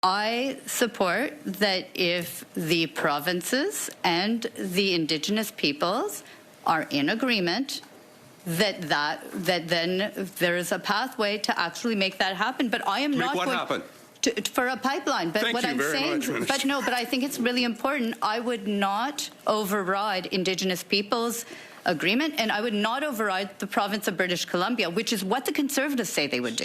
I support that if the provinces and the Indigenous peoples are in agreement, that then there is a pathway to actually make that happen. But I am not what going happened? For a pipeline. But Thank what you I'm very saying, much, but I think it's really important. I would not override Indigenous peoples' agreement, and I would not override the province of British Columbia, which is what the Conservatives say they would do.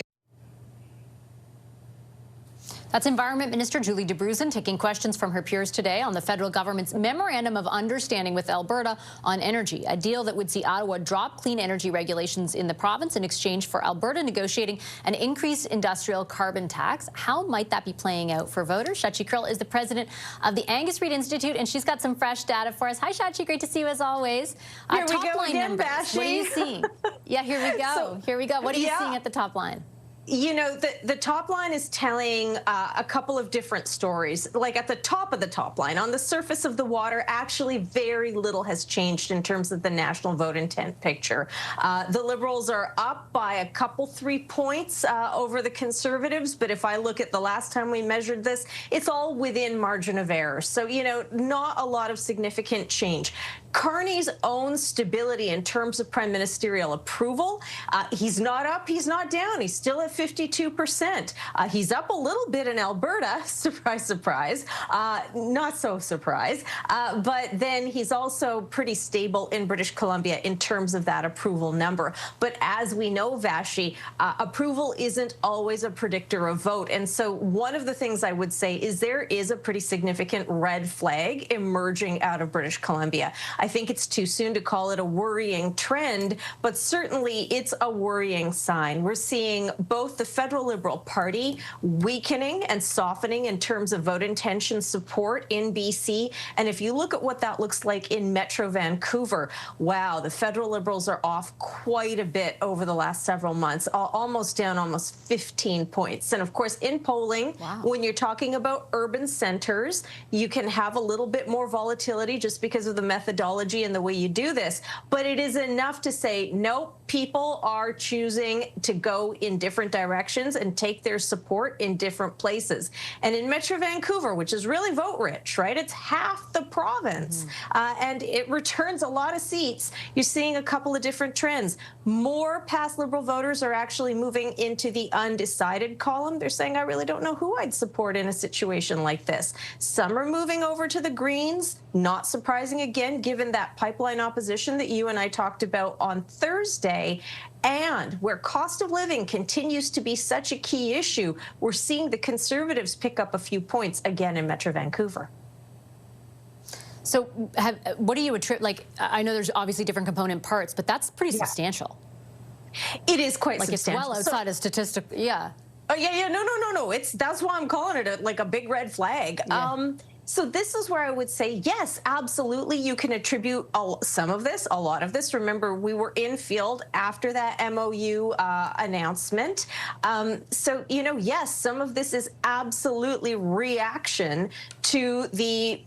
That's Environment Minister Julie Debruzen taking questions from her peers today on the federal government's Memorandum of Understanding with Alberta on energy, a deal that would see Ottawa drop clean energy regulations in the province in exchange for Alberta negotiating an increased industrial carbon tax. How might that be playing out for voters? Shachi Kurl is the president of the Angus Reid Institute, and she's got some fresh data for us. Hi, Shachi. Great to see you as always. Here we go again, Bashi. What are you seeing? Yeah, here we go. Here we go. What are you seeing at the top line? You know, the top line is telling a couple of different stories. Like at the top of the top line, on the surface of the water, actually very little has changed in terms of the national vote intent picture. The Liberals are up by a couple, 3 points over the Conservatives. But if I look at the last time we measured this, it's all within margin of error. So, you know, not a lot of significant change. Carney's own stability in terms of prime ministerial approval, he's not up, he's not down. He's still at 52%. He's up a little bit in Alberta, surprise, surprise, not so surprise. But then he's also pretty stable in British Columbia in terms of that approval number. But as we know, Vashi, approval isn't always a predictor of vote. And so one of the things I would say is there is a pretty significant red flag emerging out of British Columbia. I think it's too soon to call it a worrying trend, but certainly it's a worrying sign. We're seeing both the federal Liberal Party weakening and softening in terms of vote intention support in BC. And if you look at what that looks like in Metro Vancouver, wow, the federal Liberals are off quite a bit over the last several months, almost down almost 15 points. And of course, in polling, when you're talking about urban centers, you can have a little bit more volatility just because of the methodology and the way you do this. But it is enough to say, nope, people are choosing to go in different directions and take their support in different places. And in Metro Vancouver, which is really vote rich, right? It's half the province, and it returns a lot of seats. You're seeing a couple of different trends. More past Liberal voters are actually moving into the undecided column. They're saying, I really don't know who I'd support in a situation like this. Some are moving over to the Greens, not surprising again, given that pipeline opposition that you and I talked about on Thursday. And where cost of living continues to be such a key issue, we're seeing the Conservatives pick up a few points again in Metro Vancouver. So what do you attribute, like, I know there's obviously different component parts, but that's pretty substantial. It is quite substantial. It's well outside of statistical, Oh, yeah, no. That's why I'm calling it like a big red flag. Yeah. So this is where I would say, yes, absolutely, you can attribute some of this, a lot of this. Remember, we were in field after that MOU announcement. So, you know, yes, some of this is absolutely reaction to the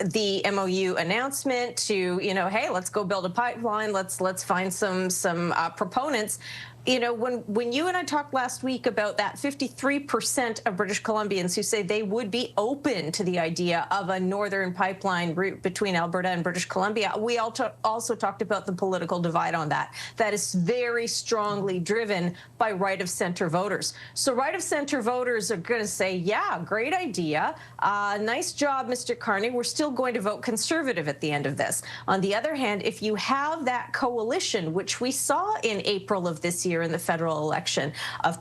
MOU announcement, to, you know, hey, let's go build a pipeline, let's find some proponents. You know, when you and I talked last week about that 53% of British Columbians who say they would be open to the idea of a northern pipeline route between Alberta and British Columbia, we also talked about the political divide on that. That is very strongly driven by right-of-center voters. So right-of-center voters are going to say, yeah, great idea. Nice job, Mr. Carney. We're still going to vote Conservative at the end of this. On the other hand, if you have that coalition, which we saw in April of this year, in the federal election, of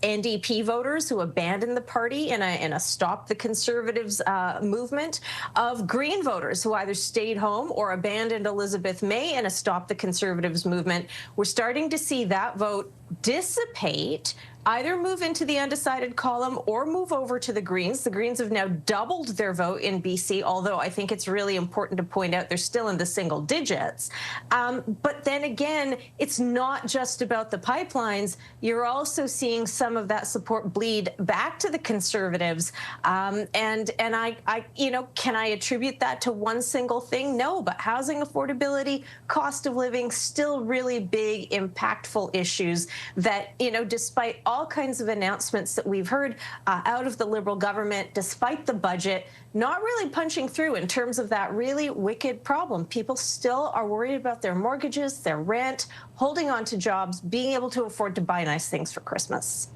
NDP voters who abandoned the party in a Stop the Conservatives movement, of Green voters who either stayed home or abandoned Elizabeth May in a Stop the Conservatives movement. We're starting to see that vote dissipate, either move into the undecided column or move over to the Greens. The Greens have now doubled their vote in BC, although I think it's really important to point out they're still in the single digits. But then again, it's not just about the pipelines. You're also seeing some of that support bleed back to the Conservatives. And I, you know, can I attribute that to one single thing? No, but housing affordability, cost of living, still really big, impactful issues that, you know, despite all kinds of announcements that we've heard out of the Liberal government, despite the budget not really punching through in terms of that really wicked problem. People still are worried about their mortgages, their rent, holding on to jobs, being able to afford to buy nice things for Christmas.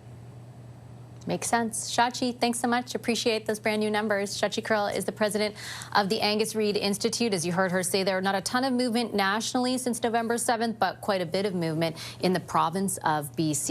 Makes sense. Shachi, thanks so much. Appreciate those brand new numbers. Shachi Kurl is the president of the Angus Reid Institute. As you heard her say, there are not a ton of movement nationally since November 7th, but quite a bit of movement in the province of BC.